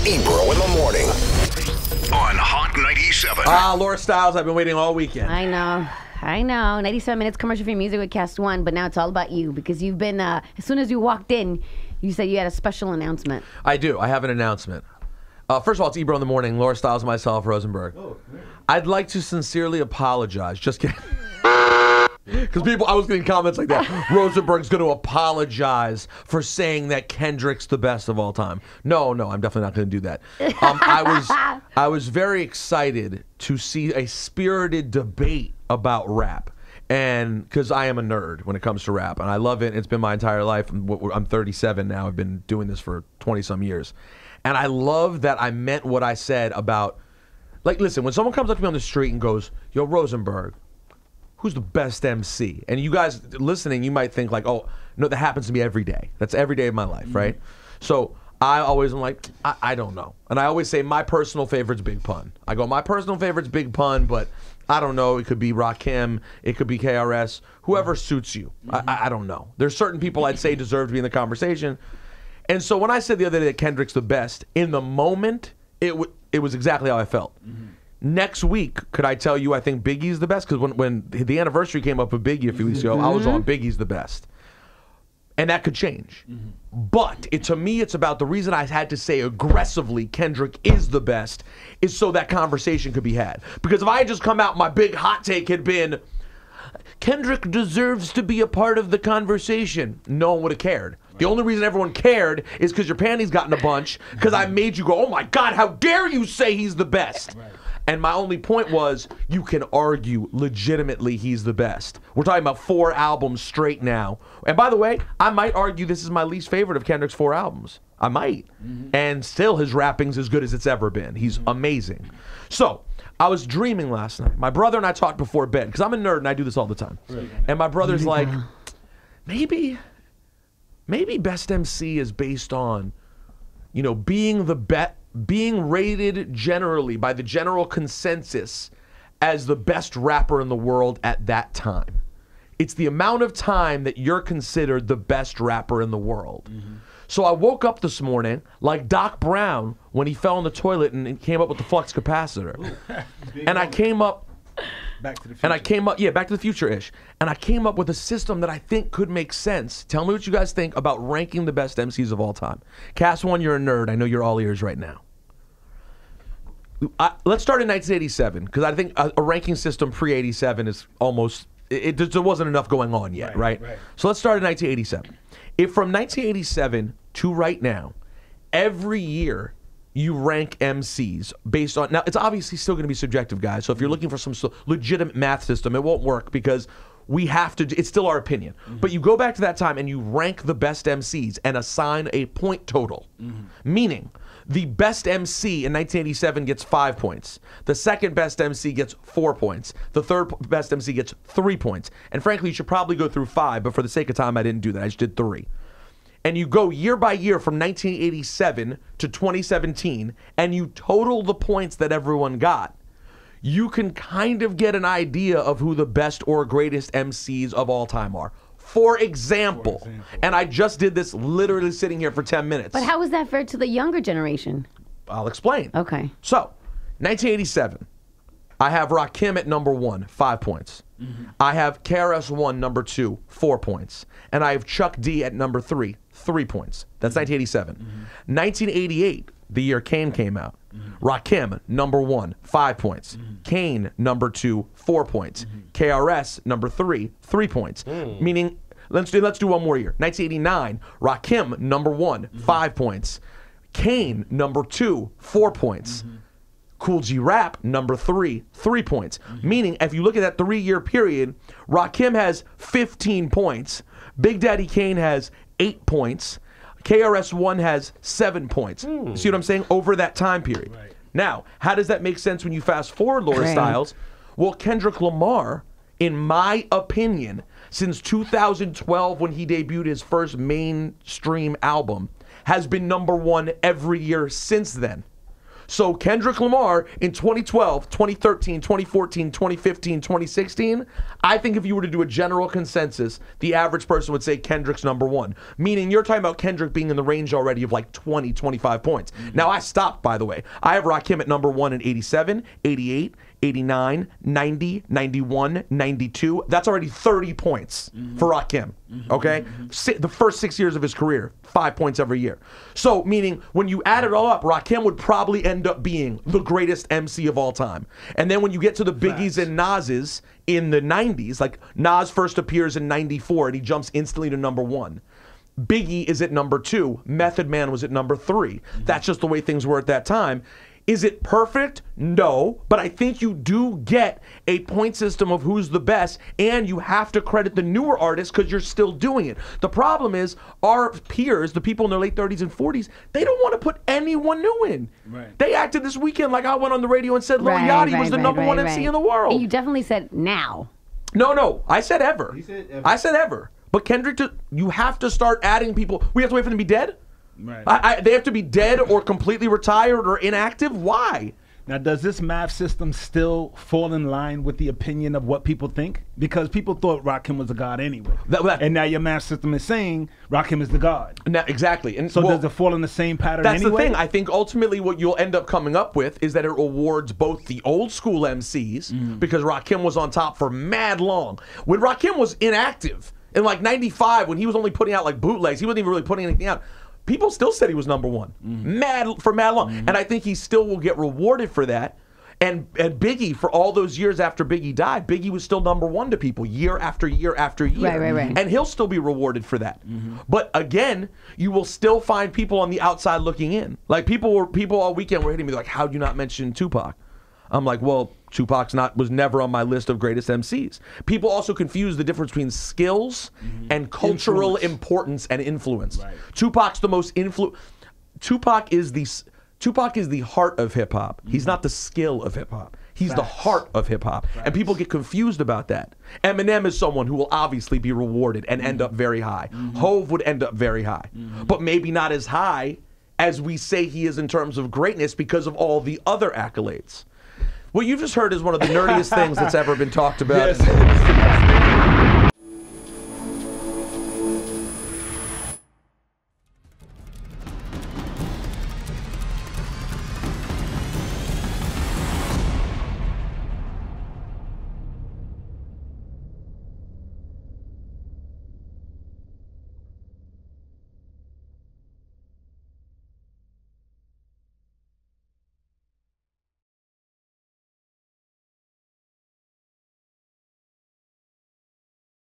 Ebro in the morning on Hot 97. Laura Stiles, I've been waiting all weekend. I know. 97 minutes commercial-free music with Cast One, but now it's all about you because you've been, as soon as you walked in, you said you had a special announcement. I do. I have an announcement. First of all, it's Ebro in the morning. Laura Stiles, myself, Rosenberg. Oh, I'd like to sincerely apologize. Just kidding. Because I was getting comments like that. Rosenberg's going to apologize for saying that Kendrick's the best of all time. No, I'm definitely not going to do that. I was very excited to see a spirited debate about rap. And because I am a nerd when it comes to rap, and I love it. It's been my entire life. I'm 37 now. I've been doing this for 20-some years. And I love that I meant what I said about, like, listen, when someone comes up to me on the street and goes, yo, Rosenberg, who's the best MC? And you guys listening, you might think like, oh, no, that happens to me every day. That's every day of my life, right? So I always am like, I don't know. And I always say my personal favorite's Big Pun. I go, my personal favorite's Big Pun, but I don't know. It could be Rakim. It could be KRS. Whoever suits you. I don't know. There's certain people I'd say deserve to be in the conversation. And so when I said the other day that Kendrick's the best, in the moment, it was exactly how I felt. Next week, could I tell you I think Biggie's the best? Because when the anniversary came up with Biggie a few weeks ago, I was on Biggie's the best. And that could change. But to me, it's about the reason I had to say aggressively Kendrick is the best is so that conversation could be had. Because if I had just come out, my big hot take had been, Kendrick deserves to be a part of the conversation, no one would have cared. The only reason everyone cared is because your panties got in a bunch because I made you go, oh my God, how dare you say he's the best? And my only point was, you can argue legitimately he's the best. We're talking about 4 albums straight now. And by the way, I might argue this is my least favorite of Kendrick's 4 albums. I might. And still his rapping's as good as it's ever been. He's amazing. So, I was dreaming last night. My brother and I talked before bed, because I'm a nerd and I do this all the time. And my brother's like, maybe Best MC is based on, you know, being rated generally by the general consensus as the best rapper in the world at that time. It's the amount of time that you're considered the best rapper in the world. So I woke up this morning like Doc Brown when he fell in the toilet and came up with the flux capacitor. And I came up Back to the Future. Back to the Future-ish. And I came up with a system that I think could make sense. Tell me what you guys think about ranking the best MCs of all time. Cast One, you're a nerd. I know you're all ears right now. Let's start in 1987, because I think a ranking system pre-87 is almost, there wasn't enough going on yet, right? So let's start in 1987. If from 1987 to right now, every year, you rank MCs based on, now it's obviously still going to be subjective, guys, so if you're looking for some legitimate math system, it won't work because we have to, it's still our opinion. But you go back to that time and you rank the best MCs and assign a point total. Meaning, the best MC in 1987 gets 5 points. The second best MC gets 4 points. The third best MC gets 3 points. And frankly, you should probably go through 5, but for the sake of time, I didn't do that. I just did 3. And you go year by year from 1987 to 2017, and you total the points that everyone got, you can kind of get an idea of who the best or greatest MCs of all time are. For example, and I just did this literally sitting here for 10 minutes. But how is that fair to the younger generation? I'll explain. Okay. So, 1987, I have Rakim at number 1, 5 points. I have KRS-One number 2, 4 points. And I have Chuck D at number 3, 3 points. That's 1987. 1988, the year Kane came out. Rakim, number 1, 5 points. Kane, number 2, 4 points. KRS, number 3, 3 points. Meaning, let's do one more year. 1989, Rakim, number 1, 5 points. Kane, number 2, 4 points. Cool G Rap, number 3, 3 points. Meaning, if you look at that 3-year period, Rakim has 15 points. Big Daddy Kane has 8 points. KRS-One has 7 points. See what I'm saying? Over that time period. Now, how does that make sense when you fast forward, Laura Stiles? Well, Kendrick Lamar, in my opinion, since 2012 when he debuted his first mainstream album, has been number 1 every year since then. So Kendrick Lamar in 2012, 2013, 2014, 2015, 2016, I think if you were to do a general consensus, the average person would say Kendrick's number one. Meaning you're talking about Kendrick being in the range already of like 20, 25 points. Now I stopped, by the way. I have Rakim at number one in 87, 88, 89, 90, 91, 92. That's already 30 points for Rakim, okay? The first 6 years of his career, 5 points every year. So, meaning, when you add it all up, Rakim would probably end up being the greatest MC of all time. And then when you get to the Biggies and Nas's in the 90s, like Nas first appears in 94 and he jumps instantly to number one. Biggie is at number two. Method Man was at number three. That's just the way things were at that time. Is it perfect? No, but I think you do get a point system of who's the best, and you have to credit the newer artists because you're still doing it. The problem is our peers, the people in their late 30s and 40s, they don't want to put anyone new in. Right. They acted this weekend like I went on the radio and said Lil Yachty was the number one MC in the world. And you definitely said now. No, I said ever. He said ever. I said ever. But Kendrick, you have to start adding people. We have to wait for them to be dead? Right. They have to be dead or completely retired or inactive? Why? Now, does this math system still fall in line with the opinion of what people think? Because people thought Rakim was a god anyway. And now your math system is saying Rakim is the god. Now, exactly. And so does it fall in the same pattern that's anyway? The thing. I think ultimately what you'll end up coming up with is that it rewards both the old school MCs, because Rakim was on top for mad long. When Rakim was inactive, in like 95, when he was only putting out like bootlegs, he wasn't even really putting anything out. People still said he was number one, mad long, and I think he still will get rewarded for that. And Biggie, for all those years after Biggie died, Biggie was still number one to people year after year after year, Right. and he'll still be rewarded for that. But again, you will still find people on the outside looking in. Like people all weekend were hitting me like, "How'd you not mention Tupac?" I'm like, well, Tupac's was never on my list of greatest MCs. People also confuse the difference between skills and cultural importance and influence. Right. Tupac's the most Tupac is the heart of hip hop. He's not the skill of hip hop. He's the heart of hip hop. And people get confused about that. Eminem is someone who will obviously be rewarded and end up very high. Hove would end up very high, but maybe not as high as we say he is in terms of greatness because of all the other accolades. What you just heard is one of the nerdiest things that's ever been talked about. Yes.